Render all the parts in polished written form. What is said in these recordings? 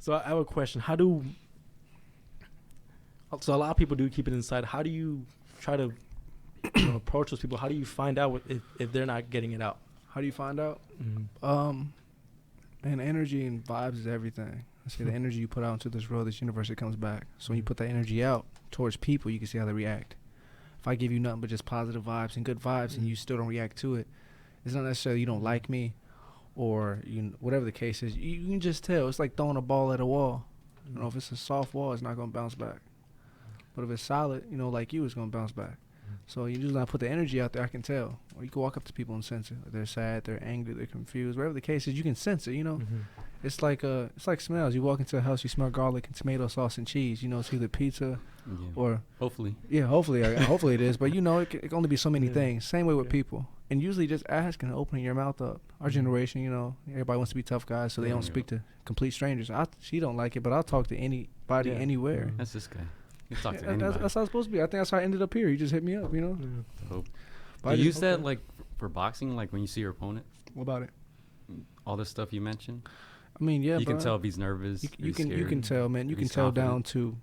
So I have a question. So a lot of people do keep it inside. How do you try to approach those people? How do you find out if they're not getting it out? How do you find out? Mm-hmm. Man, energy and vibes is everything. I say the energy you put out into this world, this universe, it comes back. So when you put that energy out towards people, you can see how they react. If I give you nothing but just positive vibes and good vibes and you still don't react to it, it's not necessarily you don't like me or whatever the case is. You can just tell. It's like throwing a ball at a wall. You know, if it's a soft wall, it's not going to bounce back. But if it's solid, like you, it's going to bounce back. So you just not put the energy out there, I can tell. Or you can walk up to people and sense it. They're sad, they're angry, they're confused. Whatever the case is, you can sense it, It's like smells. You walk into a house, you smell garlic and tomato sauce and cheese. It's either pizza or... Hopefully. Yeah, hopefully. Hopefully it is. But, it can only be so many things. Same way with people. And usually just asking and opening your mouth up. Our generation, everybody wants to be tough guys, so they don't speak to complete strangers. She don't like it, but I'll talk to anybody, anywhere. That's this guy. You talk to anybody. That's how it's supposed to be. I think that's how I ended up here. You just hit me up, Dope. Do you use that like for boxing, like when you see your opponent? What about it? All this stuff you mentioned? I mean, yeah, you can tell if he's nervous. You can tell, man. You can tell down to,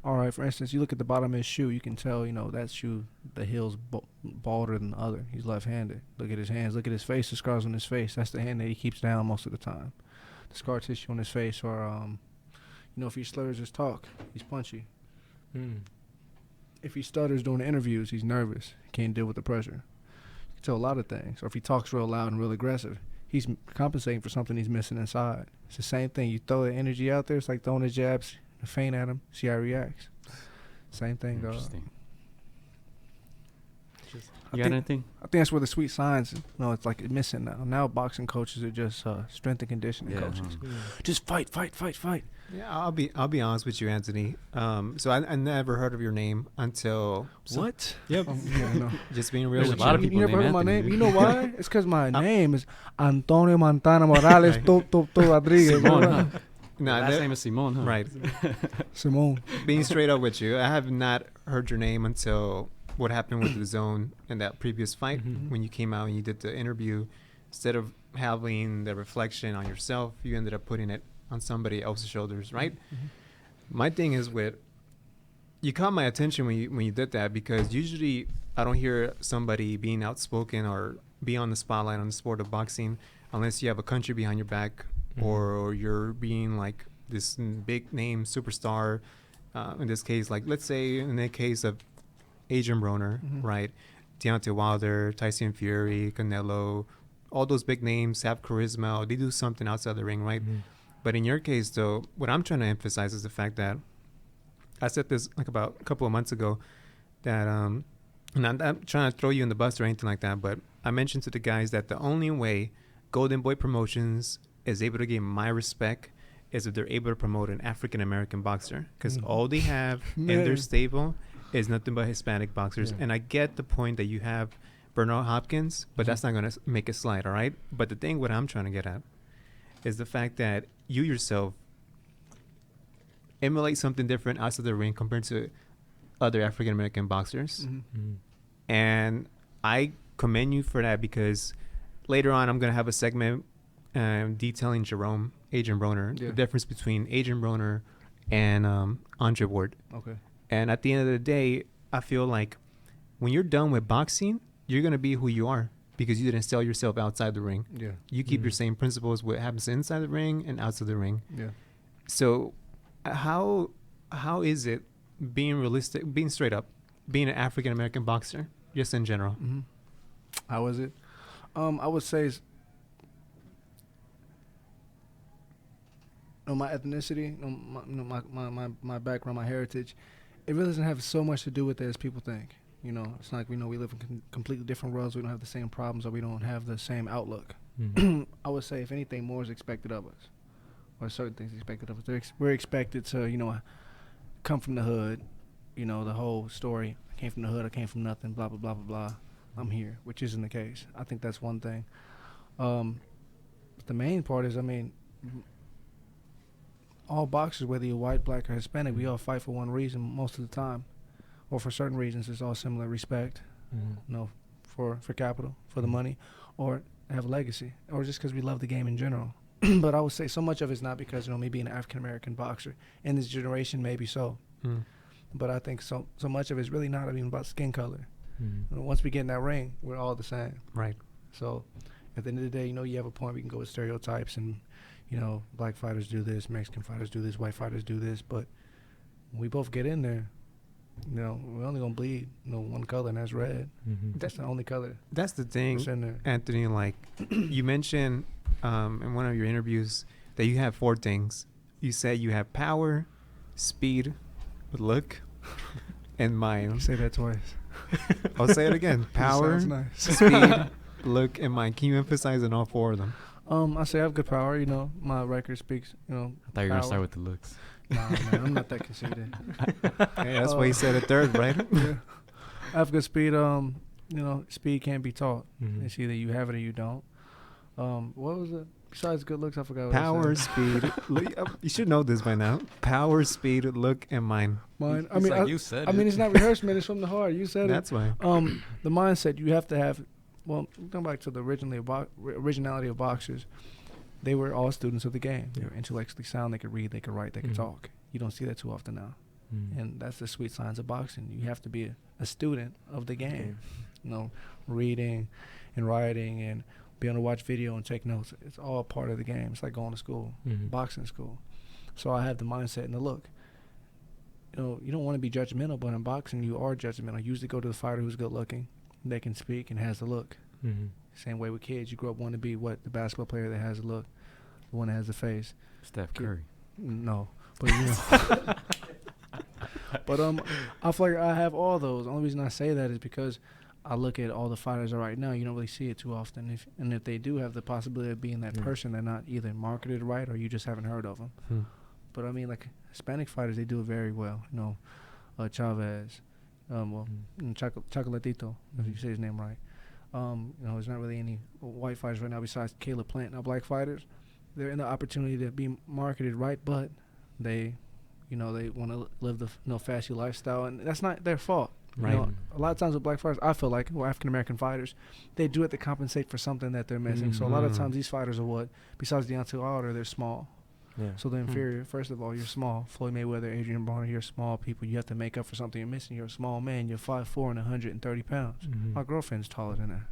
all right, for instance, you look at the bottom of his shoe, you can tell, that shoe, the heel's balder than the other. He's left-handed. Look at his hands. Look at his face, the scars on his face. That's the hand that he keeps down most of the time. The scar tissue on his face, or, if he slurs his talk, he's punchy. If he stutters during the interviews, he's nervous. He can't deal with the pressure. You can tell a lot of things. Or if he talks real loud and real aggressive, he's compensating for something he's missing inside. It's the same thing. You throw the energy out there, it's like throwing the jabs, feint at him, see how he reacts. Same thing, dog. Interesting. You got anything? I think that's where the sweet science, it's like missing now. Now boxing coaches are just strength and conditioning coaches. Just fight. Yeah, I'll be honest with you, Anthony. So I never heard of your name until what? Yep. No. Just being real There's with a lot of you. people You never heard of my Anthony, name? dude. You know why? It's because my name is Antonio Montana Morales Rodriguez. Simon, huh? Nah, Last name is Simon, huh? Right. Simone. Being straight up with you, I have not heard your name until what happened with the Zone in that previous fight when you came out and you did the interview. Instead of having the reflection on yourself, you ended up putting it on somebody else's shoulders, right? My thing is you caught my attention when you did that, because usually I don't hear somebody being outspoken or be on the spotlight on the sport of boxing unless you have a country behind your back or you're being like this big name superstar. In this case, like let's say in the case of Adrian Broner, right? Deontay Wilder, Tyson Fury, Canelo, all those big names have charisma, or they do something outside the ring, right? But in your case, though, what I'm trying to emphasize is the fact that I said this like about a couple of months ago that, and I'm not trying to throw you in the bus or anything like that, but I mentioned to the guys that the only way Golden Boy Promotions is able to gain my respect is if they're able to promote an African-American boxer, because all they have in their stable is nothing but Hispanic boxers. And I get the point that you have Bernard Hopkins, but that's not going to make it slide, all right? But the thing what I'm trying to get at is the fact that you yourself emulate something different outside the ring compared to other African-American boxers. And I commend you for that, because later on I'm going to have a segment detailing Adrian Broner, the difference between Adrian Broner and Andre Ward. Okay. And at the end of the day, I feel like when you're done with boxing, you're going to be who you are, because you didn't sell yourself outside the ring. Yeah. You keep your same principles, what happens inside the ring and outside the ring. Yeah. So how is it being realistic, being straight up, being an African-American boxer, just in general? How is it? I would say my ethnicity, my background, my heritage, it really doesn't have so much to do with it as people think. It's like we live in completely different worlds. We don't have the same problems, or we don't have the same outlook. I would say, if anything, more is expected of us, or certain things expected of us. We're expected to, come from the hood. The whole story. I came from the hood. I came from nothing. Blah blah blah blah blah. I'm here, which isn't the case. I think that's one thing. The main part is, all boxers, whether you're white, black, or Hispanic, we all fight for one reason most of the time. Or for certain reasons, it's all similar: respect, for capital, for the money, or have a legacy, or just because we love the game in general. But I would say so much of it's not because, me being an African-American boxer. In this generation, maybe so. But I think so much of it's really not even about skin color. Once we get in that ring, we're all the same. Right. So at the end of the day, you have a point. We can go with stereotypes and, black fighters do this, Mexican fighters do this, white fighters do this. But when we both get in there, we're only going to bleed, one color, and that's red. That's the only color. That's the thing, in there. Anthony, like you mentioned in one of your interviews that you have 4 things. You said you have power, speed, look, and mind. Say that twice. I'll say it again. Power, nice. speed, look, and mind. Can you emphasize on all 4 of them? I say I have good power. My record speaks. I thought you were gonna start with the looks. Nah, man, I'm not that conceited. Hey, that's why he said it third, right? Yeah. I have good speed. Speed can't be taught. It's either you have it or you don't. What was it? Besides good looks, I forgot what Power, I said. speed. You should know this by now. Power, speed, look, and mind. Mind. You said it's not rehearsed, man. It's from the heart. You said That's why. the mindset you have to have. Well, going back to the originality of boxers, they were all students of the game. They were intellectually sound. They could read. They could write. They could talk. You don't see that too often now. And that's the sweet science of boxing. You have to be a student of the game. Reading and writing and be able to watch video and take notes. It's all part of the game. It's like going to school, boxing school. So I have the mindset and the look. You don't want to be judgmental, but in boxing, you are judgmental. You usually go to the fighter who's good looking. They can speak and has the look. Same way with kids. You grow up wanting to be the basketball player that has the look, the one that has the face. Steph Curry. No. But but I feel like I have all those. The only reason I say that is because I look at all the fighters right now. You don't really see it too often. If they do have the possibility of being that person, they're not either marketed right or you just haven't heard of them. But I mean, like Hispanic fighters, they do it very well. Chavez, Chocolatito, if you say his name right. There's not really any white fighters right now besides Caleb Plant. Now, black fighters, they're in the opportunity to be marketed right, but they want to live the fashy lifestyle, and that's not their fault. Right. A lot of times with black fighters, I feel like, African-American fighters, they do it to compensate for something that they're missing. So a lot of times these fighters are besides Deontay Wilder, they're small. Yeah. So the inferior, first of all, you're small. Floyd Mayweather, Adrian Broner, you're small people. You have to make up for something you're missing. You're a small man. You're 5'4" and 130 pounds. My girlfriend's taller than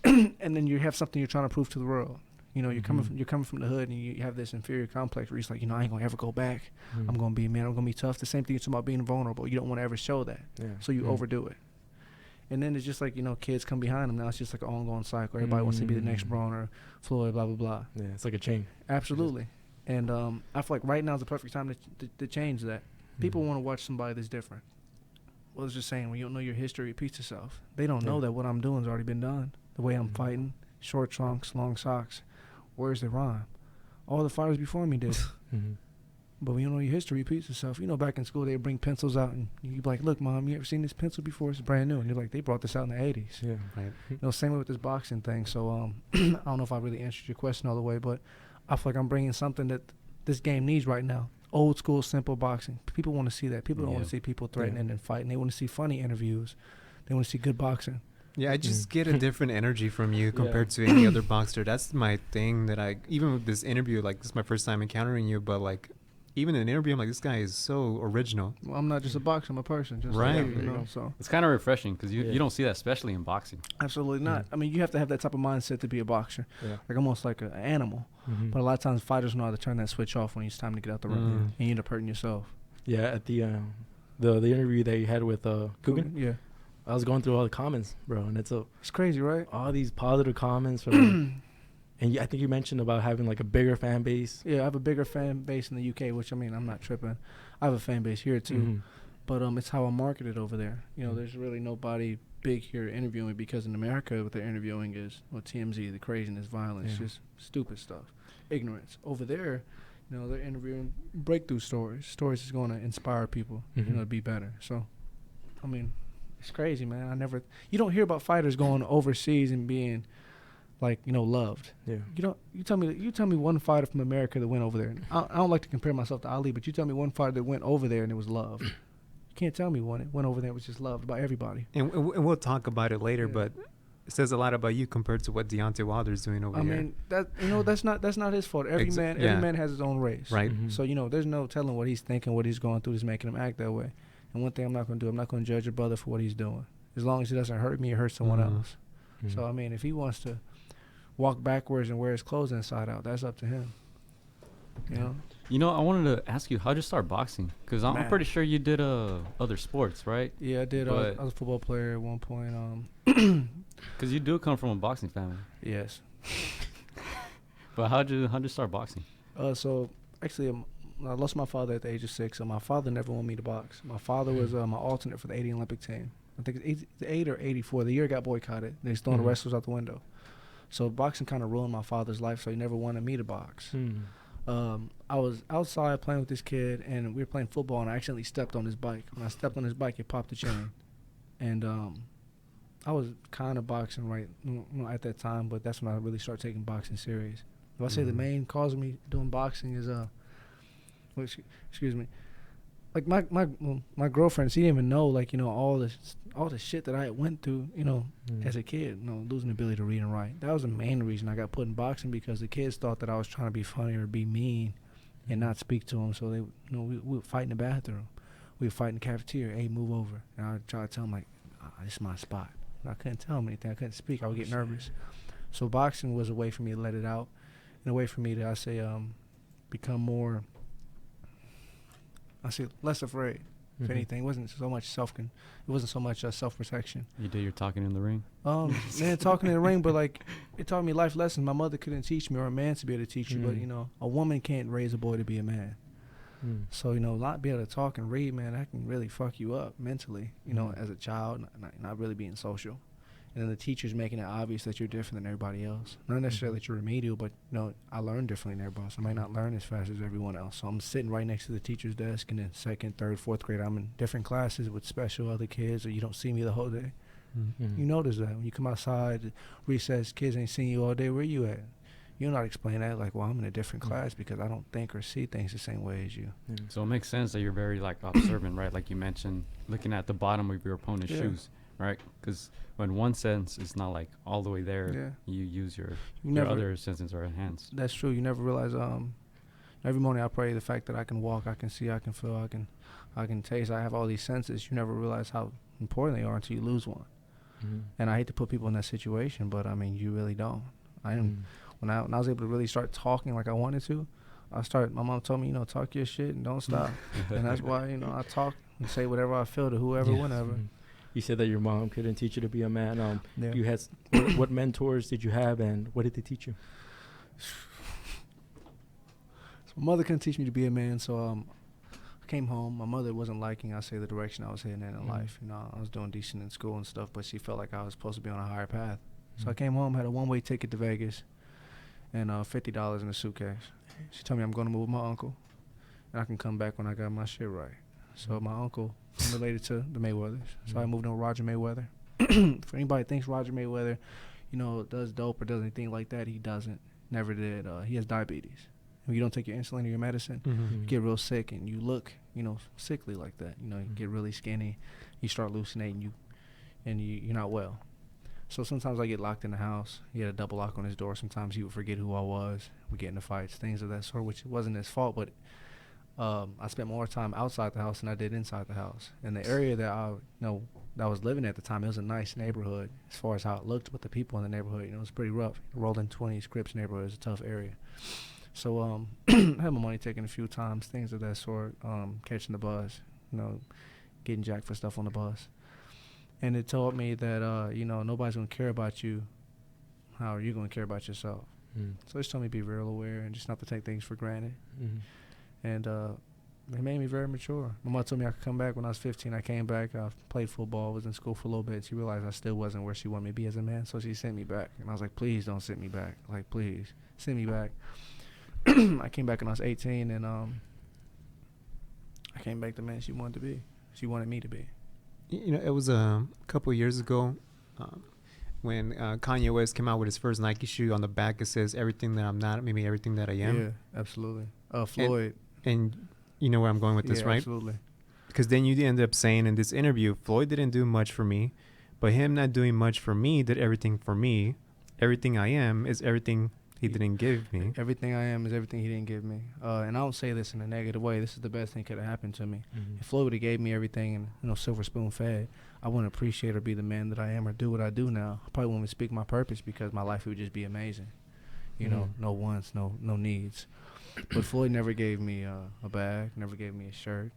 that, And then you have something you're trying to prove to the world. You're coming from the hood, and you have this inferior complex where you're like, I ain't gonna ever go back. I'm gonna be a man. I'm gonna be tough. The same thing you're talking about being vulnerable. You don't want to ever show that, so you overdo it. And then it's just like kids come behind them. Now it's just like an ongoing cycle. Everybody wants to be the next Broner, Floyd, blah blah blah. Yeah, it's like a chain. Absolutely. And I feel like right now is the perfect time to change that. People want to watch somebody that's different. Well, it's just saying, when you don't know your history, repeats itself. They don't know that what I'm doing has already been done. The way I'm fighting, short trunks, long socks. Where's the rhyme? All the fighters before me did. But when you don't know your history, repeats itself. Back in school, they bring pencils out, and you'd be like, look, Mom, you ever seen this pencil before? It's brand new. And you're like, they brought this out in the 80s. Yeah, right. Same way with this boxing thing. So I don't know if I really answered your question all the way, but I feel like I'm bringing something that this game needs right now. Old school, simple boxing. People want to see that. People don't want to see people threatening and fighting. They want to see funny interviews. They want to see good boxing. Yeah, I just get a different energy from you compared to any other boxer. That's my thing that even with this interview, like, this is my first time encountering you, but like, even in an interview, I'm like, this guy is so original. Well, I'm not just a boxer, I'm a person. Just right. So it's kind of refreshing because you don't see that, especially in boxing. Absolutely not. I mean, you have to have that type of mindset to be a boxer. Like almost like an animal. But a lot of times fighters know how to turn that switch off when it's time to get out the ring. And you end up hurting yourself. Yeah, at the interview that you had with Coogan. Yeah. I was going through all the comments, bro, and it's crazy, right? All these positive comments from and I think you mentioned about having like a bigger fan base. Yeah, I have a bigger fan base in the UK, which, I mean, I'm not tripping. I have a fan base here too, but it's how I'm marketed over there. There's really nobody big here interviewing me, because in America what they're interviewing is TMZ, the craziness, violence, just stupid stuff, ignorance. Over there, they're interviewing breakthrough stories that's going to inspire people, to be better. So, I mean, it's crazy, man. You don't hear about fighters going overseas and being like, loved. Yeah. You tell me one fighter from America that went over there. I don't like to compare myself to Ali, but you tell me one fighter that went over there and it was loved. You can't tell me one. It went over there and was just loved by everybody. And we'll talk about it later, but says a lot about you compared to what Deontay Wilder's doing over here. I mean, that's not his fault. Every man has his own race. Right. Mhm. So, there's no telling what he's thinking, what he's going through is making him act that way. And one thing I'm not going to do, I'm not going to judge your brother for what he's doing. As long as it doesn't hurt me or hurt someone else. Mhm. So, I mean, if he wants to walk backwards and wear his clothes inside out, that's up to him. I wanted to ask you, how'd you start boxing? Because I'm pretty sure you did other sports, right? Yeah, I did. I was a football player at one point. Because you do come from a boxing family. Yes. But how'd you start boxing? So, actually, I lost my father at the age of 6, so my father never wanted me to box. My father was my alternate for the 80 Olympic team. I think it's 8 or 84. The year it got boycotted. They was throwing the wrestlers out the window. So boxing kind of ruined my father's life, so he never wanted me to box. I was outside playing with this kid, and we were playing football, and I accidentally stepped on his bike. When I stepped on his bike, it popped the chain. And I was kind of boxing at that time, but that's when I really started taking boxing serious. If I say the main cause of me doing boxing is excuse me, like my girlfriend, she didn't even know all the shit that I went through as a kid, losing the ability to read and write. That was the main reason I got put in boxing, because the kids thought that I was trying to be funny or be mean and not speak to them. So they we would fight in the bathroom, we would fight in the cafeteria. Hey, move over. And I would try to tell them this is my spot. And I couldn't tell them anything. I couldn't speak. I would get nervous. So boxing was a way for me to let it out, and a way for me to become more, less afraid. If anything, it wasn't so much self-protection. You did your talking in the ring? Man, talking in the ring, but it taught me life lessons my mother couldn't teach me, or a man to be able to teach you. But a woman can't raise a boy to be a man. So not be able to talk and read, man, that can really fuck you up mentally. As a child, not really being social. And then the teacher's making it obvious that you're different than everybody else. Not necessarily that you're remedial, but I learn differently than everybody else. I might not learn as fast as everyone else. So I'm sitting right next to the teacher's desk, and then 2nd, 3rd, 4th grade, I'm in different classes with special other kids, or you don't see me the whole day. You notice that when you come outside, recess, kids ain't seen you all day. Where you at? You're not explaining that I'm in a different class because I don't think or see things the same way as you. So it makes sense that you're very observant, right? Like you mentioned, looking at the bottom of your opponent's shoes. Right, because in one sense it's not all the way there. You use your other senses or hands. That's true. You never realize. Every morning I pray the fact that I can walk, I can see, I can feel, I can taste. I have all these senses. You never realize how important they are until you lose one. And I hate to put people in that situation, but I mean you really don't. When I was able to really start talking like I wanted to, my mom told me, talk your shit and don't stop. And that's why I talk and say whatever I feel to whoever, whenever. You said that your mom couldn't teach you to be a man. You had what mentors did you have, and what did they teach you? So my mother couldn't teach me to be a man, so I came home. My mother wasn't liking, the direction I was heading in life. I was doing decent in school and stuff, but she felt like I was supposed to be on a higher path. So I came home, had a one-way ticket to Vegas, and $50 in a suitcase. She told me I'm going to move with my uncle, and I can come back when I got my shit right. So my uncle, I'm related to the Mayweathers. So I moved in with Roger Mayweather. For anybody that thinks Roger Mayweather, does dope or does anything like that, he doesn't. Never did. He has diabetes. When you don't take your insulin or your medicine, you get real sick and you look, sickly like that. You get really skinny. You start hallucinating. You're not well. So sometimes I get locked in the house. He had a double lock on his door. Sometimes he would forget who I was. We get into fights, things of that sort, which wasn't his fault, but I spent more time outside the house than I did inside the house. In the area that that I was living at the time, it was a nice neighborhood as far as how it looked, but the people in the neighborhood, it was pretty rough. Rolling 20s, Crips neighborhood is a tough area. So I had my money taken a few times, things of that sort, catching the bus, getting jacked for stuff on the bus. And it taught me that, nobody's going to care about you. How are you going to care about yourself? So it's told me to be real aware and just not to take things for granted. And it made me very mature. My mom told me I could come back when I was 15. I came back. I played football. Was in school for a little bit. She realized I still wasn't where she wanted me to be as a man, so she sent me back. And I was like, please don't send me back. Please, send me back. I came back when I was 18, and I came back the man she wanted to be. She wanted me to be. It was a couple of years ago when Kanye West came out with his first Nike shoe. On the back, it says, everything that I'm not, maybe everything that I am. Yeah, absolutely. Floyd. And you know where I'm going with this, right? Absolutely. Because then you ended up saying in this interview, Floyd didn't do much for me, But him not doing much for me did everything for me. Everything I am is everything he didn't give me. Everything I am is everything he didn't give me. And I don't say this in a negative way. This is the best thing could have happened to me. If Floyd would have gave me everything and, you know, silver spoon fed, I wouldn't appreciate or be the man that I am or do what I do now. I probably wouldn't even speak my purpose because my life would just be amazing. You know, no wants, no needs. But Floyd never gave me a bag, never gave me a shirt.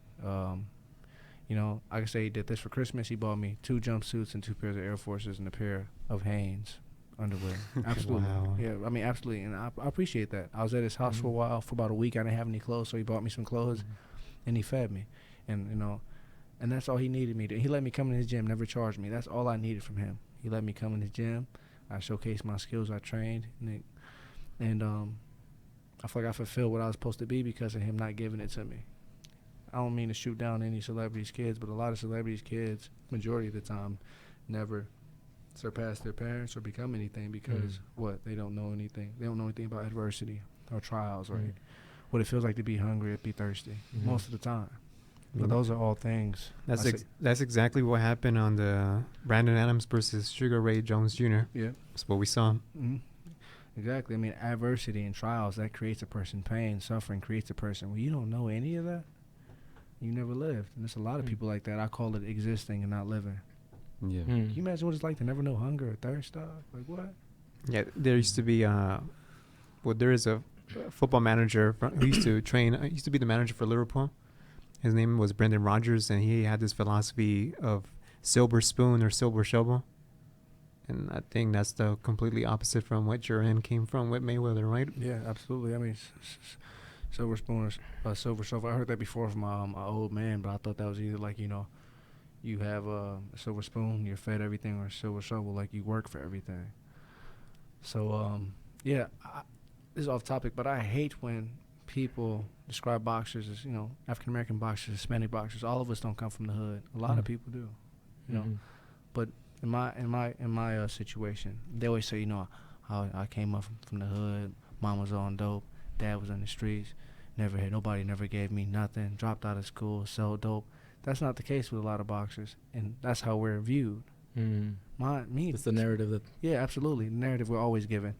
You know, I can say he did this for Christmas. He bought me 2 jumpsuits and 2 pairs of Air Forces and a pair of Hanes underwear. Absolutely. Wow. Yeah, I mean, absolutely. And I appreciate that. I was at his house for a while, for about a week. I didn't have any clothes, so he bought me some clothes, and he fed me. And, you know, and that's all he needed me to. He let me come in his gym, never charged me. That's all I needed from him. He let me come in his gym. I showcased my skills. I trained. And I feel like I fulfilled what I was supposed to be because of him not giving it to me. I don't mean to shoot down any celebrities' kids, but a lot of celebrities' kids, majority of the time, never surpass their parents or become anything because they don't know anything. They don't know anything about adversity or trials or what it feels like to be hungry or be thirsty most of the time. But those are all things. That's exactly what happened on the Brandon Adams versus Sugar Ray Jones Jr. Yeah, that's what we saw. Exactly. I mean, adversity and trials, that creates a person. Pain, suffering creates a person. Well, you don't know any of that. You never lived. And there's a lot of people like that. I call it existing and not living. Yeah. Can you imagine what it's like to never know hunger or thirst, dog? Like, what? Yeah, there used to be, there is a football manager who used to train, used to be the manager for Liverpool. His name was Brendan Rodgers, and he had this philosophy of silver spoon or silver shovel. And I think that's the completely opposite from what your end came from with Mayweather, right? Yeah, absolutely. I mean, silver spoon or silver shovel. I heard that before from my old man, but I thought that was either like, you know, you have a silver spoon, you're fed everything, or a silver shovel, like you work for everything. So, yeah, this is off topic, but I hate when people describe boxers as, you know, African-American boxers, Hispanic boxers. All of us don't come from the hood. A lot of people do, you know. But in my situation, they always say, you know, I came up from the hood. Mom was on dope. Dad was in the streets. Nobody never gave me nothing. Dropped out of school, sold dope. That's not the case with a lot of boxers, and that's how we're viewed. It's the narrative that. Yeah, absolutely. The narrative we're always given,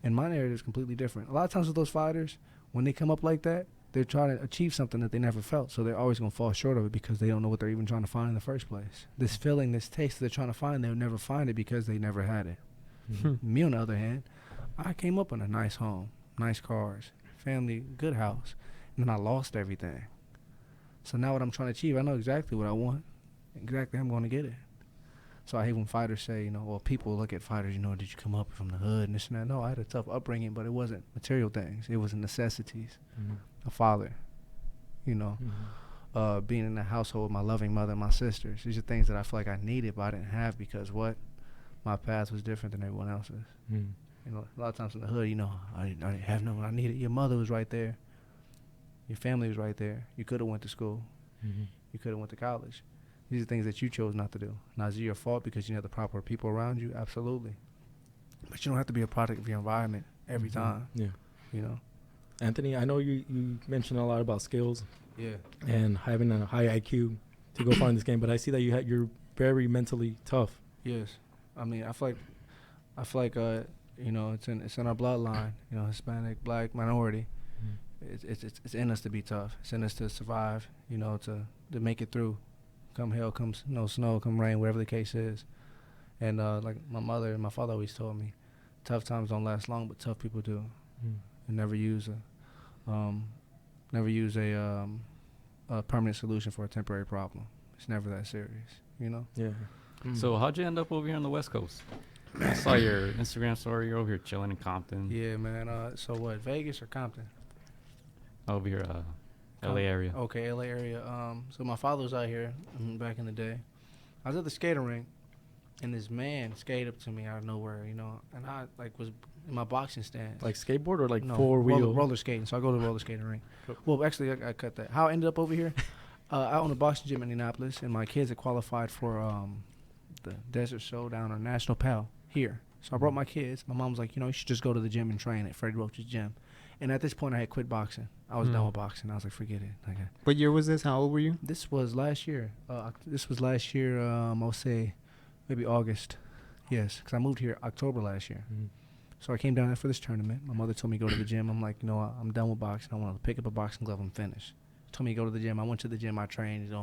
and my narrative is completely different. A lot of times with those fighters, when they come up like that, they're trying to achieve something that they never felt, so they're always going to fall short of it because they don't know what they're even trying to find in the first place. This feeling, this taste they're trying to find, they'll never find it because they never had it. Me, on the other hand, I came up in a nice home, nice cars, family, good house, and then I lost everything. So now what I'm trying to achieve, I know exactly what I want. Exactly, I'm going to get it. So I hate when fighters say, you know, well, people look at fighters, you know, did you come up from the hood and this and that? No, I had a tough upbringing, but it wasn't material things. It was necessities. A father, you know, being in a household with my loving mother and my sisters. These are things that I feel like I needed, but I didn't have because my path was different than everyone else's. You know, a lot of times in the hood, you know, I didn't have no what I needed. Your mother was right there. Your family was right there. You could have went to school. You could have went to college. These are things that you chose not to do. Now, is it your fault because you have the proper people around you? Absolutely. But you don't have to be a product of your environment every time. Yeah. You know? Anthony, I know you mentioned a lot about skills. Yeah. And having a high IQ to go find this game, but I see that you're very mentally tough. Yes. I mean, I feel like you know, it's in our bloodline, you know, Hispanic, black, minority. It's in us to be tough. It's in us to survive, you know, to make it through. Come hell, come snow, come rain, whatever the case is. And like my mother and my father always told me, tough times don't last long, but tough people do. And never use a permanent solution for a temporary problem. It's never that serious, you know? Yeah. So how'd you end up over here on the West Coast? I saw your Instagram story. You're over here chilling in Compton. Yeah, man. So what, Vegas or Compton? Over here, LA area. Okay, LA area. So my father was out here back in the day. I was at the skating rink, and this man skated up to me out of nowhere, you know, and I was in my boxing stance. Like skateboard or like no, four-wheel? Roller skating. So I go to the roller skating rink. Well, actually, I cut that. How I ended up over here, I own a boxing gym in Indianapolis, and my kids had qualified for the Desert Showdown or National Pal here. So I brought my kids. My mom was like, you know, you should just go to the gym and train at Freddie Roach's gym. And at this point, I had quit boxing. I was done with boxing. I was like, forget it. What year was this? How old were you? This was last year. I'll say maybe August. Yes, because I moved here October last year. Mm-hmm. So I came down there for this tournament. My mother told me to go to the gym. I'm like, I'm done with boxing. I want to pick up a boxing glove and finish. She told me to go to the gym. I went to the gym. I trained,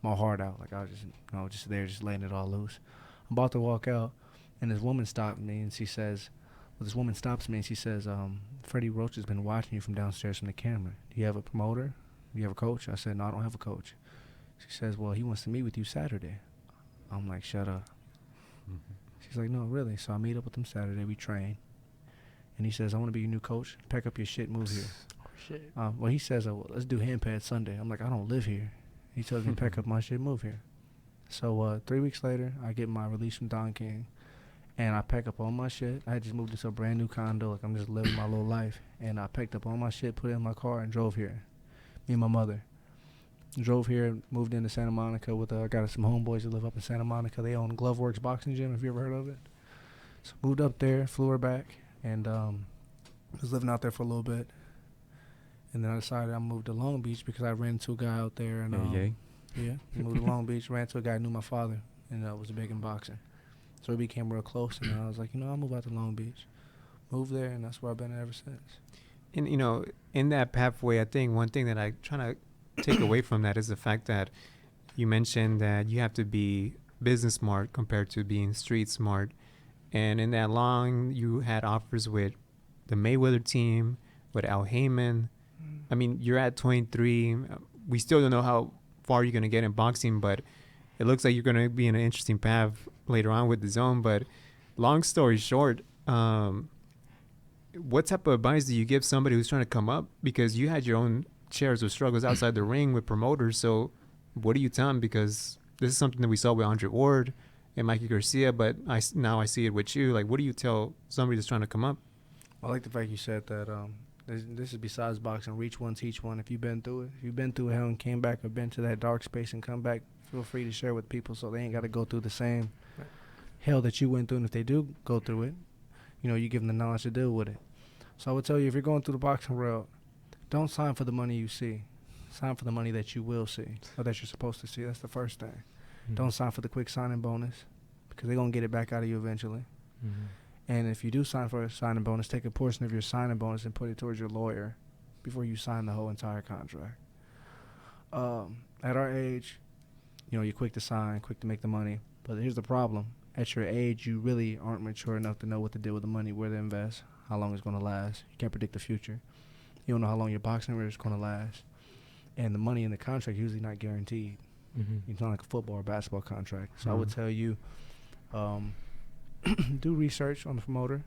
my heart out. Like I was just there, just letting it all loose. I'm about to walk out, and this woman stopped me, and she says, Freddie Roach has been watching you from downstairs from the camera. Do you have a promoter? Do you have a coach? I said, no, I don't have a coach. She says, well, he wants to meet with you Saturday. I'm like, shut up. Mm-hmm. She's like, no, really? So I meet up with him Saturday. We train. And he says, I want to be your new coach. Pack up your shit, move here. Oh, shit. Well, he says, let's do hand pads Sunday. I'm like, I don't live here. He tells me, pack up my shit, move here. So 3 weeks later, I get my release from Don King. And I pack up all my shit. I had just moved into a brand new condo. Like, I'm just living my little life. And I packed up all my shit, put it in my car, and drove here. Me and my mother. Drove here, moved into Santa Monica with, I got some homeboys that live up in Santa Monica. They own Gloveworks Boxing Gym, if you ever heard of it. So moved up there, flew her back. And was living out there for a little bit. And then I decided I moved to Long Beach because I ran into a guy out there. And moved to Long Beach, ran to a guy who knew my father and was big in boxing. So we became real close. And I was like, I'll move out to Long Beach. Moved there, and that's where I've been ever since. And, in that pathway, I think one thing that I try to take away from that is the fact that you mentioned that you have to be business smart compared to being street smart. And in that long, you had offers with the Mayweather team, with Al Heyman. I mean, you're at 23. We still don't know how far you're going to get in boxing, but it looks like you're going to be in an interesting path later on with the zone. But long story short, what type of advice do you give somebody who's trying to come up? Because you had your own shares of struggles outside the ring with promoters. So what do you tell them? Because this is something that we saw with Andre Ward and Mikey Garcia, but now I see it with you. Like, what do you tell somebody that's trying to come up? I like the fact you said that this is besides boxing, reach one, teach one. If you've been through it, if you've been through hell and came back or been to that dark space and come back, feel free to share with people so they ain't got to go through the same hell that you went through. And if they do go through it, you give them the knowledge to deal with it. So I would tell you, if you're going through the boxing world, don't sign for the money you see. Sign for the money that you will see or that you're supposed to see. That's the first thing. Mm-hmm. Don't sign for the quick signing bonus because they're going to get it back out of you eventually. Mm-hmm. And if you do sign for a signing bonus, take a portion of your signing bonus and put it towards your lawyer before you sign the whole entire contract. At our age, you're quick to sign, quick to make the money. But here's the problem. At your age, you really aren't mature enough to know what to do with the money, where to invest, how long it's going to last. You can't predict the future. You don't know how long your boxing career is going to last. And the money in the contract is usually not guaranteed. Mm-hmm. It's not like a football or basketball contract. So I would tell you, do research on the promoter.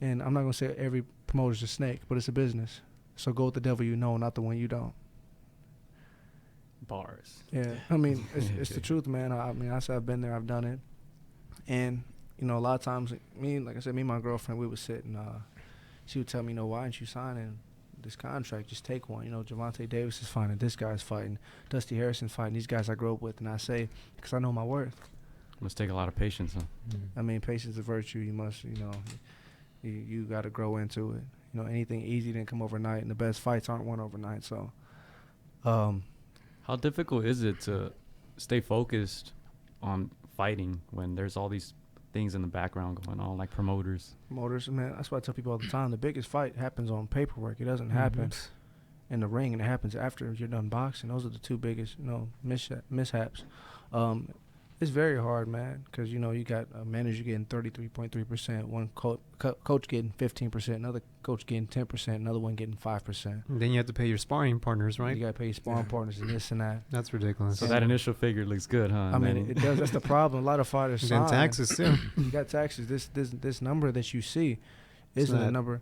And I'm not going to say every promoter's a snake, but it's a business. So go with the devil you know, not the one you don't. Bars. Yeah. I mean, it's the truth, man. I said I've been there, I've done it. And, a lot of times, me and my girlfriend, we would sit and she would tell me, why aren't you signing this contract? Just take one. Javante Davis is fighting, this guy's fighting, Dusty Harrison's fighting, these guys I grew up with. And I say, because I know my worth. Must take a lot of patience, huh? I mean, patience is a virtue. You must, you got to grow into it. Anything easy didn't come overnight, and the best fights aren't won overnight. So, how difficult is it to stay focused on fighting when there's all these things in the background going on, like promoters? Promoters, man, that's what I tell people all the time. The biggest fight happens on paperwork. It doesn't happen in the ring, and it happens after you're done boxing. Those are the two biggest, mishaps. It's very hard, man, because, you got a manager getting 33.3%, one coach getting 15%, another coach getting 10%, another one getting 5%. And then you have to pay your sparring partners, right? You got to pay your sparring partners and this and that. That's ridiculous. So that initial figure looks good, huh? I mean, it does. That's the problem. A lot of fighters sign. And taxes, too. You got taxes. This number that you see isn't a number.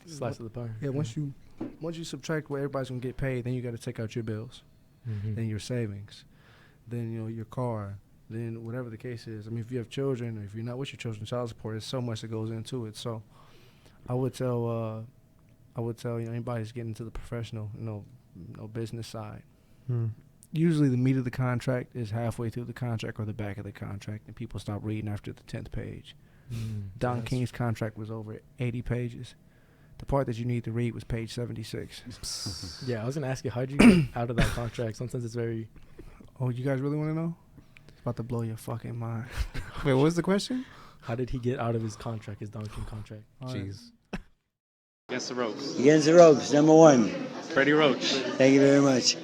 Slice of the pie. Yeah, once you subtract what everybody's going to get paid, then you got to take out your bills, then your savings, then, your car, then whatever the case is. I mean, if you have children, or if you're not with your children, child support, there's so much that goes into it. So I would tell anybody who's getting into the professional, business side. Usually the meat of the contract is halfway through the contract or the back of the contract, and people stop reading after the 10th page. Don King's contract was over 80 pages. The part that you need to read was page 76. Yeah, I was going to ask you, how did you get out of that contract? Sometimes it's very... Oh, you guys really want to know? It's about to blow your fucking mind. Wait, what was the question? How did he get out of his contract, his Don King contract? Jeez. Against the ropes. Against the ropes, number one. Freddie Roach. Thank you very much.